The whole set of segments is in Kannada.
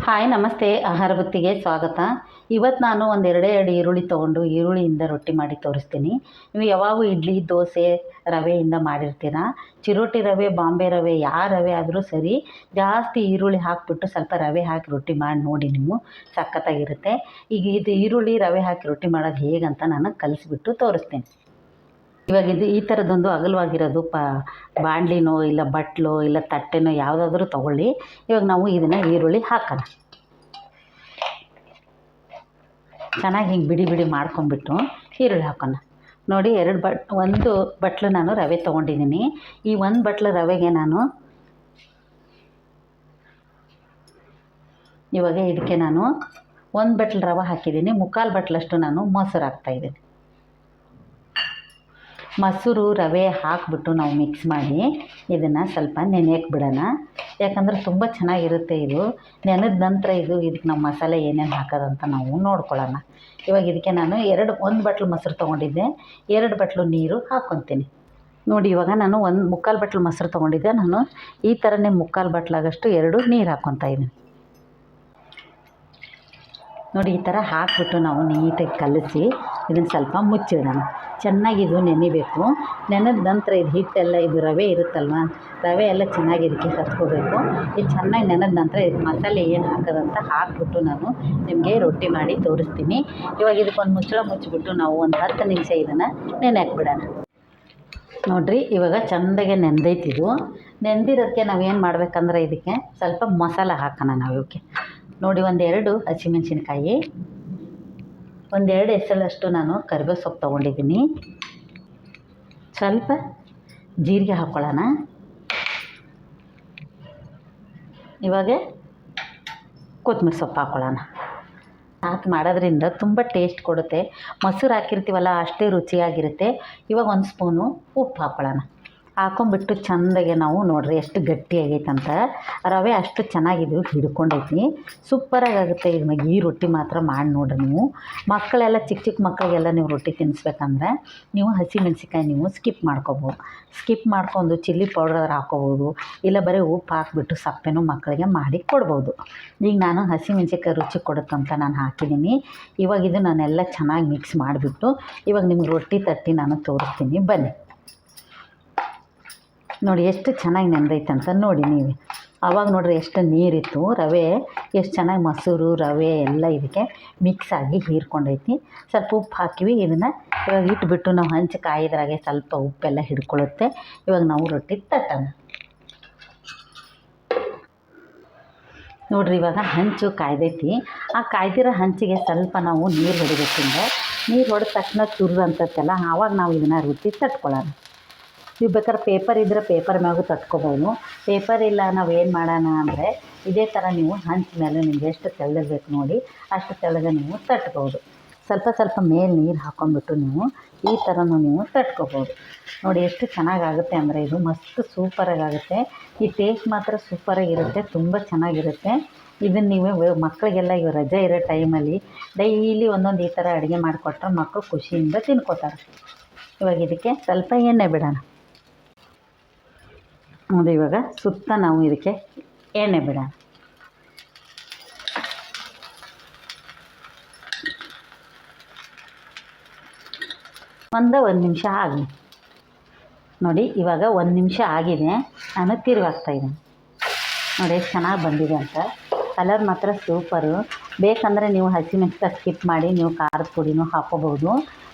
ಹಾಯ್ ನಮಸ್ತೆ. ಆಹಾರ ಬುತ್ತಿಗೆ ಸ್ವಾಗತ. ಇವತ್ತು ನಾನು ಒಂದೆರಡೇ ಎರಡು ಈರುಳ್ಳಿ ತೊಗೊಂಡು ಈರುಳ್ಳಿಯಿಂದ ರೊಟ್ಟಿ ಮಾಡಿ ತೋರಿಸ್ತೀನಿ. ನೀವು ಯಾವಾಗೂ ಇಡ್ಲಿ ದೋಸೆ ರವೆಯಿಂದ ಮಾಡಿರ್ತೀರ. ಚಿರೋಟಿ ರವೆ, ಬಾಂಬೆ ರವೆ, ಯಾವ ರವೆ ಆದರೂ ಸರಿ, ಜಾಸ್ತಿ ಈರುಳ್ಳಿ ಹಾಕಿಬಿಟ್ಟು ಸ್ವಲ್ಪ ರವೆ ಹಾಕಿ ರೊಟ್ಟಿ ಮಾಡಿ ನೋಡಿ, ನೀವು ಸಖತ್ತಾಗಿರುತ್ತೆ. ಈಗ ಇದು ಈರುಳ್ಳಿ ರವೆ ಹಾಕಿ ರೊಟ್ಟಿ ಮಾಡೋದು ಹೇಗಂತ ನಾನು ಕಲಿಸ್ಬಿಟ್ಟು ತೋರಿಸ್ತೀನಿ. ಇವಾಗ ಇದು ಈ ಥರದೊಂದು ಅಗಲವಾಗಿರೋದು ಬಾಣಲಿನೋ ಇಲ್ಲ ಬಟ್ಲೋ ಇಲ್ಲ ತಟ್ಟೆನೋ ಯಾವುದಾದ್ರೂ ತೊಗೊಳ್ಳಿ. ಇವಾಗ ನಾವು ಇದನ್ನು ಈರುಳ್ಳಿ ಹಾಕೋಣ. ಚೆನ್ನಾಗಿ ಹಿಂಗೆ ಬಿಡಿ ಬಿಡಿ ಮಾಡ್ಕೊಂಬಿಟ್ಟು ಈರುಳ್ಳಿ ಹಾಕೋಣ. ನೋಡಿ, ಒಂದು ಬಟ್ಲು ನಾನು ರವೆ ತೊಗೊಂಡಿದ್ದೀನಿ. ಈ ಒಂದು ಬಟ್ಲು ರವೆಗೆ ನಾನು ಇವಾಗ ಇದಕ್ಕೆ ನಾನು ಒಂದು ಬಟ್ಲು ರವೆ ಹಾಕಿದ್ದೀನಿ. ಮುಕ್ಕಾಲು ಬಟ್ಲಷ್ಟು ನಾನು ಮೊಸರು ಹಾಕ್ತಾಯಿದ್ದೀನಿ. ಮೊಸರು ರವೆ ಹಾಕಿಬಿಟ್ಟು ನಾವು ಮಿಕ್ಸ್ ಮಾಡಿ ಇದನ್ನು ಸ್ವಲ್ಪ ನೆನೆಯಕ್ಕೆ ಬಿಡೋಣ. ಯಾಕಂದರೆ ತುಂಬ ಚೆನ್ನಾಗಿರುತ್ತೆ ಇದು. ನೆನೆದ ನಂತರ ಇದಕ್ಕೆ ನಾವು ಮಸಾಲೆ ಏನೇನು ಹಾಕೋದಂತ ನಾವು ನೋಡ್ಕೊಳ್ಳೋಣ. ಇವಾಗ ಇದಕ್ಕೆ ನಾನು ಒಂದು ಬಟ್ಲು ಮೊಸರು ತೊಗೊಂಡಿದ್ದೆ, 2 ಬಟ್ಲು ನೀರು ಹಾಕ್ಕೊತೀನಿ. ನೋಡಿ, ಇವಾಗ ನಾನು ಮುಕ್ಕಾಲು ಬಟ್ಲು ಮೊಸರು ತೊಗೊಂಡಿದ್ದೆ. ನಾನು ಈ ಥರನೇ ಮುಕ್ಕಾಲು ಬಟ್ಲಾಗಷ್ಟು 2 ನೀರು ಹಾಕ್ಕೊತಾ ಇದ್ದೀನಿ. ನೋಡಿ, ಈ ಥರ ಹಾಕಿಬಿಟ್ಟು ನಾವು ನೀಟಾಗಿ ಕಲಸಿ ಇದನ್ನು ಸ್ವಲ್ಪ ಮುಚ್ಚಿಡೋಣ. ಚೆನ್ನಾಗಿ ಇದು ನೆನಿಬೇಕು. ನೆನೆದ ನಂತರ ಇದು ಹಿಟ್ಟೆಲ್ಲ, ಇದು ರವೆ ಇರುತ್ತಲ್ವ, ರವೆ ಎಲ್ಲ ಚೆನ್ನಾಗಿ ಇದಕ್ಕೆ ಕತ್ಕೋಬೇಕು. ಇದು ಚೆನ್ನಾಗಿ ನೆನೆದ ನಂತರ ಇದಕ್ಕೆ ಮಸಾಲೆ ಏನು ಹಾಕೋದಂತ ಹಾಕಿಬಿಟ್ಟು ನಾನು ನಿಮಗೆ ರೊಟ್ಟಿ ಮಾಡಿ ತೋರಿಸ್ತೀನಿ. ಇವಾಗ ಇದಕ್ಕೊಂದು ಮುಚ್ಚಳ ಮುಚ್ಚಿಬಿಟ್ಟು ನಾವು ಒಂದು 10 ನಿಮಿಷ ಇದನ್ನು ನೆನೆಯಕ್ಕೆ ಬಿಡೋಣ. ನೋಡಿರಿ, ಇವಾಗ ಚೆಂದಾಗೆ ನೆಂದೈತಿದು. ನೆಂದಿರೋದಕ್ಕೆ ನಾವೇನು ಮಾಡಬೇಕಂದ್ರೆ ಇದಕ್ಕೆ ಸ್ವಲ್ಪ ಮಸಾಲ ಹಾಕೋಣ ನಾವು ಇವಕ್ಕೆ. ನೋಡಿ, 1-2 ಹಸಿಮೆಣಸಿನ್ಕಾಯಿ, 1-2 ಎಸಳಷ್ಟು ನಾನು ಕರಿಬೇವು ಸೊಪ್ಪು ತೊಗೊಂಡಿದ್ದೀನಿ. ಸ್ವಲ್ಪ ಜೀರಿಗೆ ಹಾಕ್ಕೊಳ್ಳೋಣ. ಇವಾಗ ಕೊತ್ತಂಬರಿ ಸೊಪ್ಪು ಹಾಕ್ಕೊಳ್ಳೋಣ. ಹಾಕಿ ಮಾಡೋದ್ರಿಂದ ತುಂಬ ಟೇಸ್ಟ್ ಕೊಡುತ್ತೆ. ಮೊಸರು ಹಾಕಿರ್ತೀವಲ್ಲ, ಅಷ್ಟೇ ರುಚಿಯಾಗಿರುತ್ತೆ. ಇವಾಗ 1 ಸ್ಪೂನು ಉಪ್ಪು ಹಾಕ್ಕೊಳ್ಳೋಣ. ಹಾಕೊಂಬಿಟ್ಟು ಚೆಂದಾಗೆ ನಾವು ನೋಡಿರಿ ಎಷ್ಟು ಗಟ್ಟಿಯಾಗೈತಂತ. ರವೆ ಅಷ್ಟು ಚೆನ್ನಾಗಿದ್ದು ಹಿಡ್ಕೊಂಡೈತಿ. ಸೂಪರಾಗುತ್ತೆ. ಈ ರೊಟ್ಟಿ ಮಾತ್ರ ಮಾಡಿ ನೋಡಿರಿ ನೀವು. ಮಕ್ಕಳೆಲ್ಲ ಚಿಕ್ಕ ಮಕ್ಕಳಿಗೆಲ್ಲ ನೀವು ರೊಟ್ಟಿ ತಿನ್ನಿಸ್ಬೇಕಂದ್ರೆ ನೀವು ಹಸಿಮೆಣ್ಸಿಕಾಯಿ ನೀವು ಸ್ಕಿಪ್ ಮಾಡ್ಕೊಂಡು ಚಿಲ್ಲಿ ಪೌಡರ್ ಹಾಕ್ಕೋಬೋದು. ಇಲ್ಲ ಬರೀ ಉಪ್ಪು ಹಾಕಿಬಿಟ್ಟು ಸಪ್ಪೆನೂ ಮಕ್ಕಳಿಗೆ ಮಾಡಿ ಕೊಡ್ಬೋದು. ಈಗ ನಾನು ಹಸಿಮೆಣ್ಸಿಕಾಯಿ ರುಚಿ ಕೊಡುತ್ತಂತ ನಾನು ಹಾಕಿದ್ದೀನಿ. ಇವಾಗ ಇದು ನಾನೆಲ್ಲ ಚೆನ್ನಾಗಿ ಮಿಕ್ಸ್ ಮಾಡಿಬಿಟ್ಟು ಇವಾಗ ನಿಮ್ಗೆ ರೊಟ್ಟಿ ತಟ್ಟಿ ನಾನು ತೋರಿಸ್ತೀನಿ, ಬನ್ನಿ. ನೋಡಿ ಎಷ್ಟು ಚೆನ್ನಾಗಿ ನೆಂದೈತಂತ ನೋಡಿ ನೀವು. ಆವಾಗ ನೋಡಿರಿ ಎಷ್ಟು ನೀರಿತ್ತು. ರವೆ ಎಷ್ಟು ಚೆನ್ನಾಗಿ ಮೊಸರು ರವೆ ಎಲ್ಲ ಇದಕ್ಕೆ ಮಿಕ್ಸ್ ಆಗಿ ಹೀರ್ಕೊಂಡೈತಿ. ಸ್ವಲ್ಪ ಉಪ್ಪು ಹಾಕಿವಿ. ಇದನ್ನು ಇವಾಗ ಇಟ್ಬಿಟ್ಟು ನಾವು ಹಂಚು ಕಾಯಿದ್ರಾಗೆ ಸ್ವಲ್ಪ ಉಪ್ಪೆಲ್ಲ ಹಿಡ್ಕೊಳ್ಳುತ್ತೆ. ಇವಾಗ ನಾವು ರೊಟ್ಟಿ ತಟ್ಟೋಣ. ನೋಡಿರಿ, ಇವಾಗ ಹಂಚು ಕಾಯ್ದೈತಿ. ಆ ಕಾಯ್ದಿರೋ ಹಂಚಿಗೆ ಸ್ವಲ್ಪ ನಾವು ನೀರು ಹೊಡಿಬೇಕಂದ್ರೆ, ನೀರು ಹೊಡೆದ ತಕ್ಷಣ ತುರಿದಂತಲ್ಲ, ಆವಾಗ ನಾವು ಇದನ್ನು ರೊಟ್ಟಿ ತಟ್ಕೊಳ್ಳೋಣ. ನೀವು ಬೇಕಾದ್ರೆ ಪೇಪರ್ ಇದ್ದರೆ ಪೇಪರ್ ಮ್ಯಾಗೂ ತಟ್ಕೊಬೋದು. ಪೇಪರ್ ಇಲ್ಲ, ನಾವು ಏನು ಮಾಡೋಣ ಅಂದರೆ ಇದೇ ಥರ ನೀವು ಹಂಚ ಮೇಲೆ ನಿಮ್ಗೆ ಎಷ್ಟು ತೆಳ್ಳಬೇಕು ನೋಡಿ ಅಷ್ಟು ತೆಳ್ಳಗೆ ನೀವು ತಟ್ಬೋದು. ಸ್ವಲ್ಪ ಮೇಲೆ ನೀರು ಹಾಕ್ಕೊಂಡ್ಬಿಟ್ಟು ನೀವು ಈ ಥರನೂ ನೀವು ತಟ್ಕೊಬೋದು. ನೋಡಿ ಎಷ್ಟು ಚೆನ್ನಾಗಾಗುತ್ತೆ ಅಂದರೆ ಇದು ಮಸ್ತ್ ಸೂಪರಾಗುತ್ತೆ. ಈ ಟೇಸ್ಟ್ ಮಾತ್ರ ಸೂಪರಾಗಿರುತ್ತೆ, ತುಂಬ ಚೆನ್ನಾಗಿರುತ್ತೆ. ಇದನ್ನು ನೀವು ಮಕ್ಕಳಿಗೆಲ್ಲ ಇವಾಗ ರಜೆ ಇರೋ ಟೈಮಲ್ಲಿ ಡೈಲಿ ಒಂದೊಂದು ಈ ಥರ ಅಡುಗೆ ಮಾಡಿಕೊಟ್ರೆ ಮಕ್ಕಳು ಖುಷಿಯಿಂದ ತಿನ್ಕೋತಾರೆ. ಇವಾಗ ಇದಕ್ಕೆ ಸ್ವಲ್ಪ ಎಣ್ಣೆ ಬಿಡೋಣ. ನೋಡಿ, ಇವಾಗ ಸುತ್ತ ನಾವು ಇದಕ್ಕೆ ಎಣ್ಣೆ ಬಿಡೋಣ. ಒಂದು ನಿಮಿಷ ಆಗಲಿ. ನೋಡಿ, ಇವಾಗ 1 ನಿಮಿಷ ಆಗಿದೆ. ನಾನು ತಿರುವಾಗ್ತಾಯಿದ್ದೀನಿ. ನೋಡಿ ಎಷ್ಟು ಚೆನ್ನಾಗಿ ಬಂದಿದೆ ಅಂತ. ಕಲರ್ ಮಾತ್ರ ಸೂಪರು. ಬೇಕಂದರೆ ನೀವು ಹಸಿಮೆಣ್ಸಿಕಾಯಿ ಸ್ಕಿಪ್ ಮಾಡಿ ನೀವು ಖಾರದ ಪುಡಿನೂ ಹಾಕ್ಕೋಬೋದು.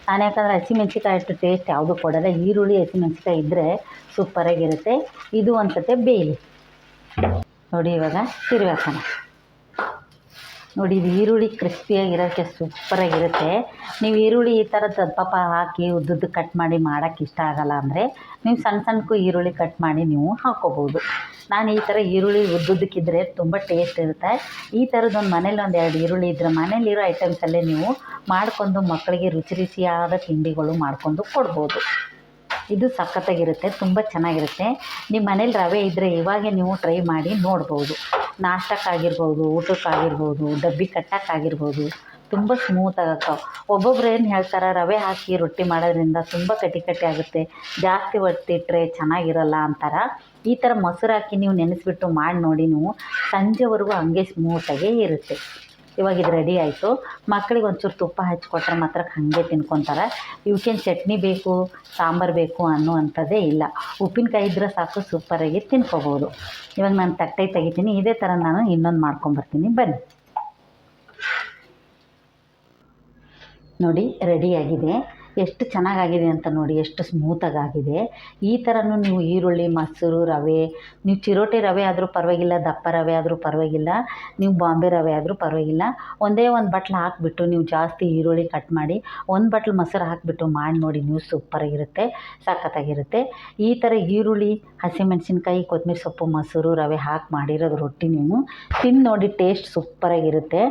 ನಾನು ಯಾಕಂದರೆ ಹಸಿಮೆಣ್ಸಿಕಾಯಿ ಅಷ್ಟು ಟೇಸ್ಟ್ ಯಾವುದೂ ಕೊಡೋಲ್ಲ. ಈರುಳ್ಳಿ ಹಸಿಮೆಣ್ಸಿಕಾಯಿ ಇದ್ದರೆ ಸೂಪರಾಗಿರುತ್ತೆ. ಇದು ಒಂದು ಸತಿ ಬೇಯಲಿ. ನೋಡಿ, ಇವಾಗ ತಿರುವಿ ಹಾಕೋಣ. ನೋಡಿ, ಇದು ಈರುಳ್ಳಿ ಕ್ರಿಸ್ಪಿಯಾಗಿರೋಕ್ಕೆ ಸೂಪರಾಗಿರುತ್ತೆ. ನೀವು ಈರುಳ್ಳಿ ಈ ಥರ ಪಾಪ ಹಾಕಿ ಉದ್ದುದ್ದು ಕಟ್ ಮಾಡಿ ಮಾಡೋಕ್ಕೆ ಇಷ್ಟ ಆಗೋಲ್ಲ ಅಂದರೆ ನೀವು ಸಣ್ಣಕ್ಕೂ ಈರುಳ್ಳಿ ಕಟ್ ಮಾಡಿ ನೀವು ಹಾಕ್ಕೋಬೋದು. ನಾನು ಈ ಥರ ಈರುಳ್ಳಿ ಉದ್ದುದ್ದಕ್ಕಿದ್ರೆ ತುಂಬ ಟೇಸ್ಟ್ ಇರುತ್ತೆ. ಈ ಥರದ್ದೊಂದು ಮನೇಲಿ 1-2 ಈರುಳ್ಳಿ ಇದ್ದರೆ ಮನೇಲಿರೋ ಐಟಮ್ಸಲ್ಲೇ ನೀವು ಮಾಡ್ಕೊಂಡು ಮಕ್ಕಳಿಗೆ ರುಚಿಯಾದ ತಿಂಡಿಗಳು ಮಾಡ್ಕೊಂಡು ಕೊಡ್ಬೋದು. ಇದು ಸಖತ್ತಾಗಿರುತ್ತೆ, ತುಂಬ ಚೆನ್ನಾಗಿರುತ್ತೆ. ನಿಮ್ಮ ಮನೇಲಿ ರವೆ ಇದ್ದರೆ ಇವಾಗೇ ನೀವು ಟ್ರೈ ಮಾಡಿ ನೋಡ್ಬೋದು. ನಾಷ್ಟಕ್ಕಾಗಿರ್ಬೋದು, ಊಟಕ್ಕಾಗಿರ್ಬೋದು, ಡಬ್ಬಿ ಕಟ್ಟೋಕ್ಕಾಗಿರ್ಬೋದು. ತುಂಬ ಸ್ಮೂತಾಗಿ ಆಗ್ತಾವೆ. ಒಬ್ಬೊಬ್ರು ಏನು ಹೇಳ್ತಾರೆ, ರವೆ ಹಾಕಿ ರೊಟ್ಟಿ ಮಾಡೋದ್ರಿಂದ ತುಂಬ ಕಟ್ಟಿ ಆಗುತ್ತೆ, ಜಾಸ್ತಿ ಹೊತ್ತಿಟ್ರೆ ಚೆನ್ನಾಗಿರಲ್ಲ ಅಂತಾರೆ. ಈ ಥರ ಮೊಸರು ಹಾಕಿ ನೀವು ನೆನೆಸ್ಬಿಟ್ಟು ಮಾಡಿ ನೋಡಿ, ನೀವು ಸಂಜೆವರೆಗೂ ಹಂಗೆ ಸ್ಮೂತಾಗೇ ಇರುತ್ತೆ. ಇವಾಗ ಇದು ರೆಡಿ ಆಯಿತು. ಮಕ್ಕಳಿಗೆ ಒಂಚೂರು ತುಪ್ಪ ಹಚ್ಕೊಟ್ರೆ ಮಾತ್ರ ಹಾಗೆ ತಿನ್ಕೊತಾರೆ. ಇವಕ್ಕೇನು ಚಟ್ನಿ ಬೇಕು, ಸಾಂಬಾರು ಬೇಕು ಅನ್ನುವಂಥದ್ದೇ ಇಲ್ಲ. ಉಪ್ಪಿನಕಾಯಿ ಇದ್ದರೆ ಸಾಕು, ಸೂಪರಾಗಿ ತಿನ್ಕೋಬೋದು. ಇವಾಗ ನಾನು ತಟ್ಟೆ ತೆಗಿತೀನಿ. ಇದೇ ಥರ ನಾನು ಇನ್ನೊಂದು ಮಾಡ್ಕೊಂಬರ್ತೀನಿ, ಬನ್ನಿ. ನೋಡಿ ರೆಡಿಯಾಗಿದೆ. ಎಷ್ಟು ಚೆನ್ನಾಗಾಗಿದೆ ಅಂತ ನೋಡಿ, ಎಷ್ಟು ಸ್ಮೂತಾಗಿದೆ. ಈ ಥರನೂ ನೀವು ಈರುಳ್ಳಿ, ಮೊಸರು, ರವೆ, ನೀವು ಚಿರೋಟಿ ರವೆ ಆದರೂ ಪರವಾಗಿಲ್ಲ, ದಪ್ಪ ರವೆ ಆದರೂ ಪರವಾಗಿಲ್ಲ, ನೀವು ಬಾಂಬೆ ರವೆ ಆದರೂ ಪರವಾಗಿಲ್ಲ, ಒಂದೇ ಒಂದು ಬಟ್ಲು ಹಾಕಿಬಿಟ್ಟು ನೀವು ಜಾಸ್ತಿ ಈರುಳ್ಳಿ ಕಟ್ ಮಾಡಿ ಒಂದು ಬಟ್ಲು ಮೊಸರು ಹಾಕಿಬಿಟ್ಟು ಮಾಡಿ ನೋಡಿ, ನೀವು ಸೂಪರಾಗಿರುತ್ತೆ, ಸಖತ್ತಾಗಿರುತ್ತೆ. ಈ ಥರ ಈರುಳ್ಳಿ, ಹಸಿಮೆಣಸಿನ್ಕಾಯಿ, ಕೊತ್ತಂಬರಿ ಸೊಪ್ಪು, ಮೊಸರು, ರವೆ ಹಾಕಿ ಮಾಡಿರೋದು ರೊಟ್ಟಿ ನೀವು ತಿಂದು ನೋಡಿ, ಟೇಸ್ಟ್ ಸೂಪರಾಗಿರುತ್ತೆ.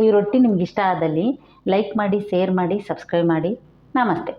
ಈ ರೊಟ್ಟಿ ನಿಮ್ಗೆ ಇಷ್ಟ ಆದಲ್ಲಿ ಲೈಕ್ ಮಾಡಿ, ಶೇರ್ ಮಾಡಿ, ಸಬ್ಸ್ಕ್ರೈಬ್ ಮಾಡಿ. ನಮಸ್ತೆ.